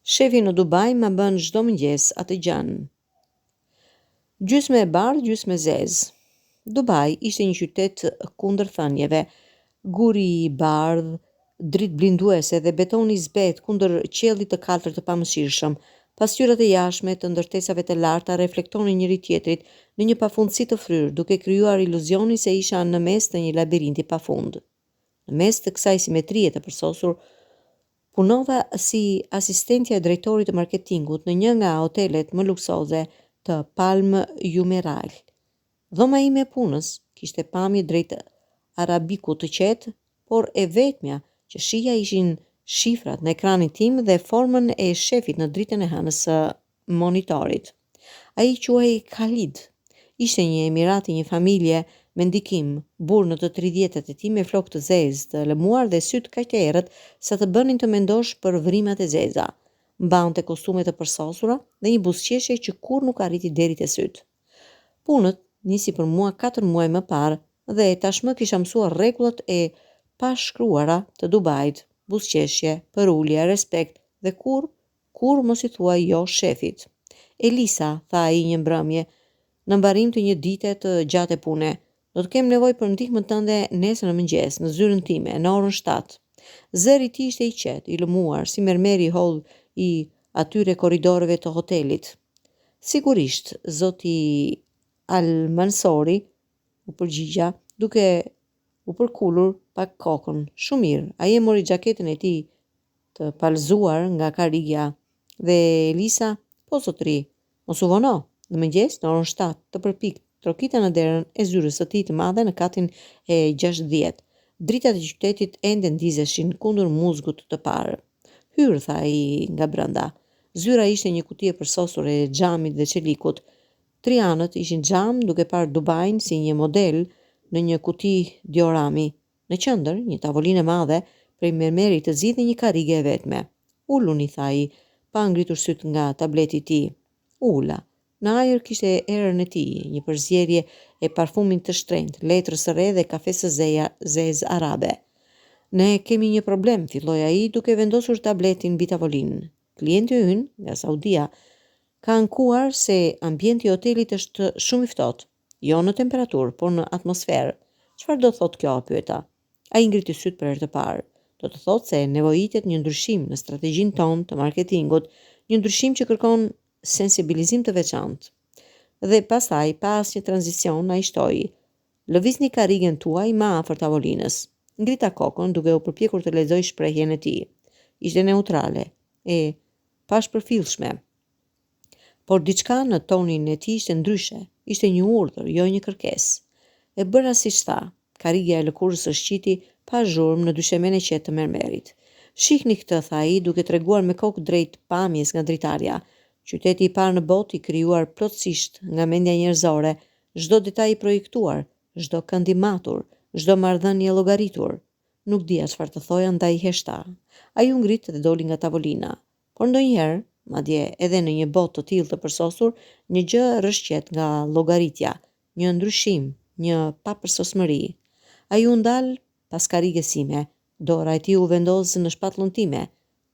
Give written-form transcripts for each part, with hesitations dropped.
Shefi në Dubai më bën çdo mëngjes atë gjanë. Gjysmë e bardhë, gjysmë e zezë. Dubai ishte një qytet kundërthënieve. Guri i bardhë, dritë blinduese dhe betoni i zbet kundër qiellit të kaltër të pamëshirshëm. Pasqyrat e jashtme të ndërtesave të larta reflektonin njëri tjetrit në një pafundësi të fryrë, duke krijuar iluzionin se isha në mes të një labirinti pafund. Në mes të kësaj simetrie të përsosur, punova si asistentja e drejtorit të marketingut në një nga hotelet më luksoze të Palm Jumeirah. Dhoma ime e punës kishte pamje drejt arabikut të qetë, por e vetmja që shija ishin shifrat në ekranin tim dhe formën e shefit në dritën e hënës së monitorit. Ai quhej Khalid. Ishte një emirat i një familje me ndikim, burr në të 30-tet e tij me flokë të zezë, të lëmuar dhe sytë kaq të errët sa të bënin të mendosh për vrimat e zeza. Mbante kostume të përsosura dhe një buzëqeshje që kurrë nuk arriti deri te sytë. Punët nisi për mua 4 muaj më parë dhe tashmë kisha mësuar rregullat e pashkruara të Dubait, buzëqeshje, përulje, respekt dhe kur mos i thuaj jo shefit. Elisa, tha ai një mbrëmje, në mbarim të një dite të gjatë e pune, do të kem nevojë për ndihmën tënde nesër në mëngjes, në zyrën time, në orën 7. Zëri i tij ishte i qetë, i lëmuar, si mermeri i holl i atyre korridoreve të hotelit. Sigurisht, zoti Al-Mansori u përgjigja, duke u përkulur pak kokën. Shumë mirë, ai e mori xhaketën e tij të palëzuar nga karigja dhe Elisa, po zotëri, mos u vono, në mëngjes në orën 7 të përpik trokita në derën e zyrës së tij të madhe në katin e 60. Dritat e qytetit ende ndizeshin kundër muzgut të parë. Hyrë, tha ai nga brenda. Zyra ishte një kuti e përsosur e xhamit dhe çelikut. 3 anët ishin xham, duke parë Dubain si një model në një kuti diorami. Në qendër, një tavolinë e madhe prej mermerit të zi dhe një karige e vetme. Uluni, tha ai, pa ngritur syt nga tableti i tij. Ula. Në ajër kishte erën e tij, një përzierje e parfumit të shtrenjtë, letrës së re dhe kafes së zezë arabe. Ne kemi një problem, filloi ai duke vendosur tabletin mbi tavolinën. Klienti ynë, nga Saudia, ka ankuar se ambienti i hotelit është shumë i ftohtë, jo në temperaturë, por në atmosferë. Çfarë do thotë kjo, pyeta. Ai ngriti syt për herë të parë. Do të thotë se nevojitet një ndryshim në strategjinë tonë të marketingut, një ndryshim që kërkon sensibilizim të veçantë. Dhe pastaj, pas një tranzicion, ai shtoi. Lëvizni karrigen tuaj më afër tavolinës. Ngrita kokën duke u përpjekur të lexoj shprehjen e tij. Ishte neutrale, e pashpërfillshme. Por diçka në tonin e tij ishte ndryshe. Ishte një urdhër, jo një kërkesë. E bëra siç tha. Karrigja e lëkurës së shqiti pa zhurmë në dyshemen e qetë të mermerit. Shihni këtë, tha ai, duke treguar me kokë drejt pamjes nga dritarja. Qyteti i parë në botë i krijuar plotësisht nga mendja njerëzore, çdo detaj i projektuar, çdo kënd i matur, çdo marrëdhënie llogaritur. Nuk dija çfarë të thoja ndaj heshta. Ai u ngrit dhe doli nga tavolina. Por ndonjëherë, madje edhe në një botë të tillë të përsosur, një gjë rrëshqet nga llogaritja, një ndryshim, një papërsosmëri. Ai u ndal pas karriges sime. Dora e tij u vendos në shpatullën time.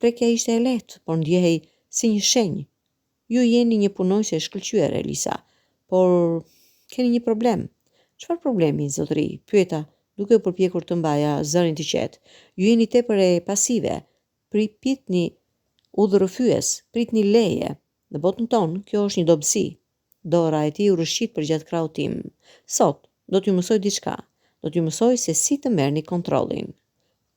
Prekja ishte e lehtë, por ndjehej si një shenjë. Ju jeni një punojse e shkëlqyer, Elisa, por keni një problem. Çfarë problemi, zotëri? Pyeta, duke u përpjekur të mbaja zërin të qetë. Ju jeni tepër e pasive. Pritni udhërrëfyes, pritni leje. Në botën tonë, kjo është një dobësi. Dora e tij u rrëshqit përgjatë krahut tim. Sot do t'ju mësoj diçka. Do t'ju mësoj se si të merrni kontrollin.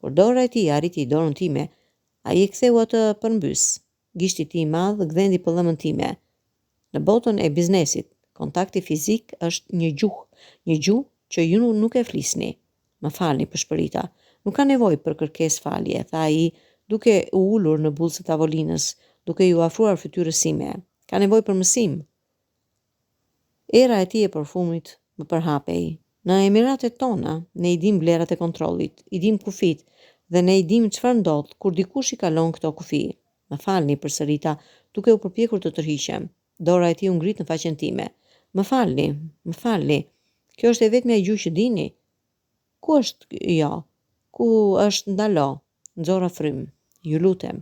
Kur dora e tij arriti dorën time, ai e ktheu atë përmbys. Gishti i tij i madh gdhendi pëllëmën time. Në botën e biznesit, kontakti fizik është një gjuhë që ju nuk e flisni. Më falni, përshpërita. Nuk ka nevojë për kërkesë falje, tha ai, duke u ulur në bulsë të tavolinës, duke ju afruar fytyrës sime. Ka nevojë për mësim. Era e tij e parfumit më përhapej. Në Emiratet tona, ne i dim vlerat e kontrollit, i dim kufit dhe ne i dim çfarë ndodh kur dikush i kalon këto kufi. Më falni, përsërita, duke u përpjekur të tërhiqem. Dora e tij u ngrit në faqen time. Më falni. Kjo është e vetmja gjuhë që dini. Ku është jo? ku është ndalo, nxora frym, ju lutem.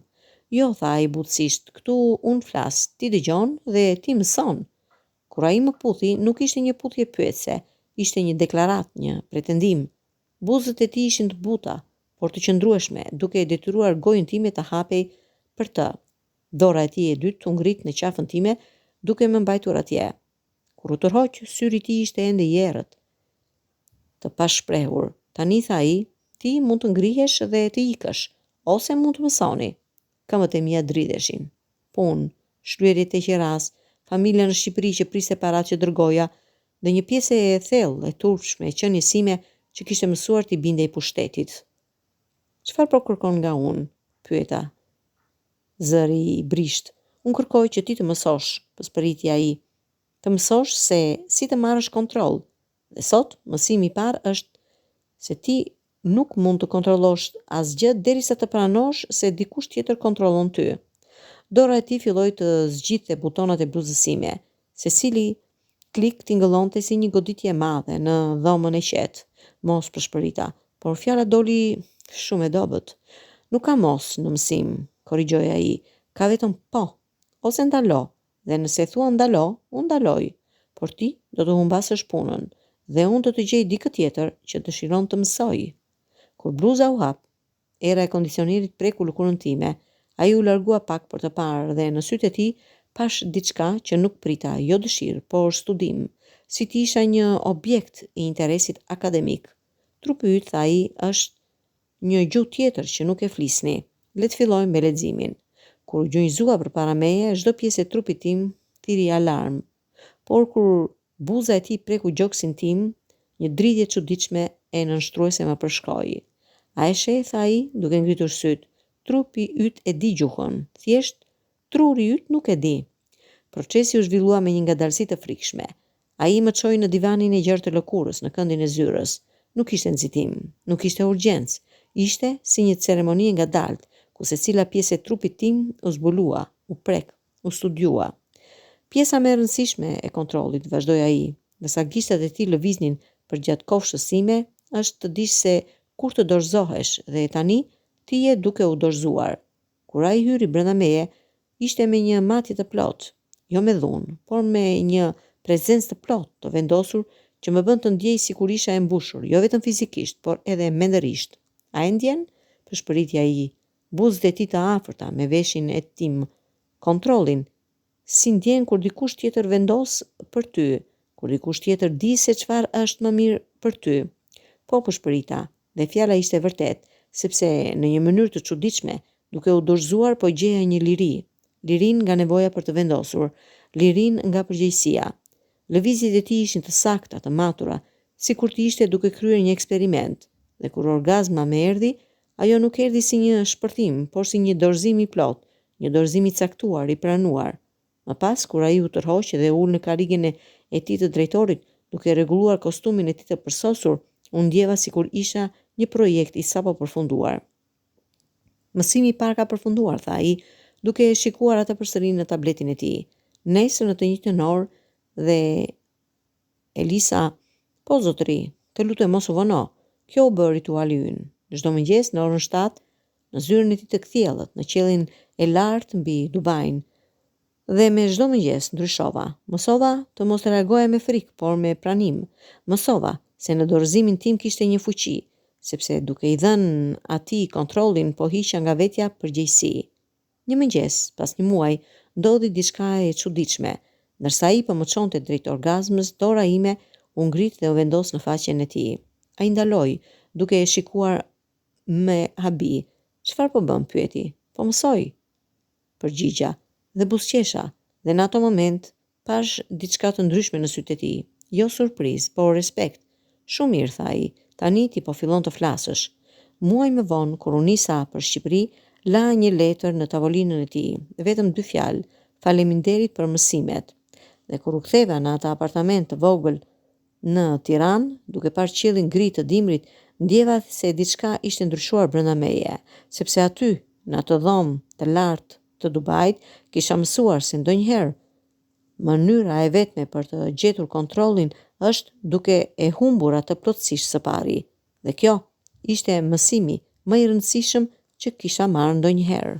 Jo, tha ai butësisht, këtu unë flas, ti dëgjon dhe ti mëson. Kur ai më puthi, nuk ishte një puthje pyetse, ishte një deklarat, një pretendim. Buzët e tij ishin të buta, por të qëndrueshme, duke e detyruar gojën time të hapej për të. Dora e tij e dytë u ngrit në qafën time, duke më mbajtur atje. Kur u tërhoq, syri i tij ishte ende i errët, të pashprehur. Tani, tha ai, ti mund të ngrihesh dhe të ikësh, ose mund të mësoni. Këmbët e mia dridheshin. Punë, shlyerjet e qeras, familja në Shqipëri që priste para që dërgoja, dhe një pjesë e thellë e turpshme e qenies sime që kishte mësuar t'i bindej pushtetit. Çfarë po kërkon nga unë? Pyeta. Zëri i brisht. Unë kërkoj që ti të mësosh, përspëriti ai. Të mësosh se si të marrësh kontroll. Dhe sot, mësimi i parë është se ti nuk mund të kontrollosh asgjë derisa të pranosh se dikush tjetër kontrollon ty. Dora e tij filloi të zgjidhte butonat e bluzës sime. Secili klik tingëllonte si një goditje e madhe në dhomën e qetë. Mos, përshpërita, por fjala doli shumë e dobët. Nuk ka mos në mësim, korrigjoi ai. Ka vetëm po, ose ndalo. Dhe nëse thua ndalo, unë ndaloj. Por ti do të humbasësh punën, dhe unë do të gjej dikë tjetër që dëshiron të mësoj. Kur bluza u hap, era e kondicionerit preku lëkurën time. Ai u largua pak për të parë dhe në sytë e tij pash diçka që nuk prita, jo dëshirë, por studim, si të isha një objekt i interesit akademik. Trupi yt, tha ai, është një gjuhë tjetër që nuk e flisni. Le të fillojmë me leximin. Kur u gjunjëzua përpara meje, çdo pjesë e trupit tim thiri alarm. Por kur buza e tij preku gjoksin tim, një dridhje e çuditshme e nënshtruese më përshkoi. A e sheh, tha ai, duke ngritur syt. Trupi yt e di gjuhën, thjesht truri yt nuk e di. Procesi u zhvillua me një ngadalësi të frikshme. Ai më çoi në divanin e gjerë të lëkurës, në këndin e zyrës. Nuk ishte nxitim, nuk ishte urgjencë, ishte si një ceremoni e ngadaltë, ku secila pjesë e trupit tim u zbulua, u prek, u studiua. Pjesa më e rëndësishme e kontrollit, vazhdoi ai, ndërsa gishtat e tij lëviznin përgjatë kofshës sime, është të dish se kur të dorëzohesh dhe tani ti je duke u dorëzuar. Kur ai hyri brenda meje, ishte me një matje të plotë, jo me dhunë, por me një prezencë të plotë, të vendosur, që më bën të ndjej sikur isha e mbushur, jo vetëm fizikisht, por edhe mendërisht. A e ndjen? Përshpëriti ai, buzët e tij të afërta me veshin e tim, kontrollin. Si ndjen kur dikush tjetër vendos për ty, kur dikush tjetër di se çfarë është më mirë për ty. Po, përshpërita, dhe fjala ishte vërtet, sepse në një mënyrë të çuditshme, duke u dorëzuar po gjeja një liri. Lirin nga nevoja për të vendosur, lirin nga përgjegjësia. Lëvizjet e tij ishin të sakta, të matura, sikur të ishte duke kryer një eksperiment. Dhe kur orgazma më erdhi, ajo nuk erdhi si një shpërthim, por si një dorëzim i plot, një dorëzim i caktuar, i pranuar. Më pas, kur ai u tërhoq dhe ul në karrigen e tij të drejtorit, duke rregulluar kostumin e tij të përsosur, unë ndjeva sikur isha një projekt i sapo përfunduar. Mësimi i parë ka përfunduar, tha ai, duke e shikuar atë përsëri në tabletin e tij. Nesër në të njëjtën orë dhe Elisa, po zotëri, të lutem mos u vono. Kjo u bë rituali ynë. Çdo mëngjes në orën 7, në zyrën e tij të kthjellët, në qiellin e lartë mbi Dubain. Dhe me çdo mëngjes ndryshova. Mësova të mos reagoja me frikë, por me pranim. Mësova se në dorëzimin tim kishte një fuqi, sepse duke i dhënë atij kontrollin po hiqja nga vetja përgjegjësi. Një mëngjes, pas një muaji, ndodhi diçka e çuditshme. Ndërsa ai po më çonte drejt orgazmës, dora ime u ngrit dhe u vendos në faqen e tij. Ai ndaloi, duke e shikuar me habi. Çfarë po bën? Pyeti. Po mësoj. Përgjigja dhe buzëqesha, dhe në ato moment pash diçka të ndryshme në sytë e tij. Jo surprizë, por respekt. Shumë mirë, tha ai. Tani ti po fillon të flasësh. Muaj më vonë, kur u nisa për Shqipëri, la një letër në tavolinën e tij, vetëm 2 fjalë: faleminderit për mësimet. Dhe kur u ktheva në atë apartament të vogël në Tiranë, duke parë qiellin gri të dimrit, ndjeva se diçka ishte ndryshuar brenda meje, sepse aty, në atë dhomë të lartë të Dubait, kisha mësuar se ndonjëherë mënyra e vetme për të gjetur kontrollin është duke e humbur atë plotësisht së pari. Dhe kjo ishte mësimi më i rëndësishëm që kisha marrë ndonjëherë.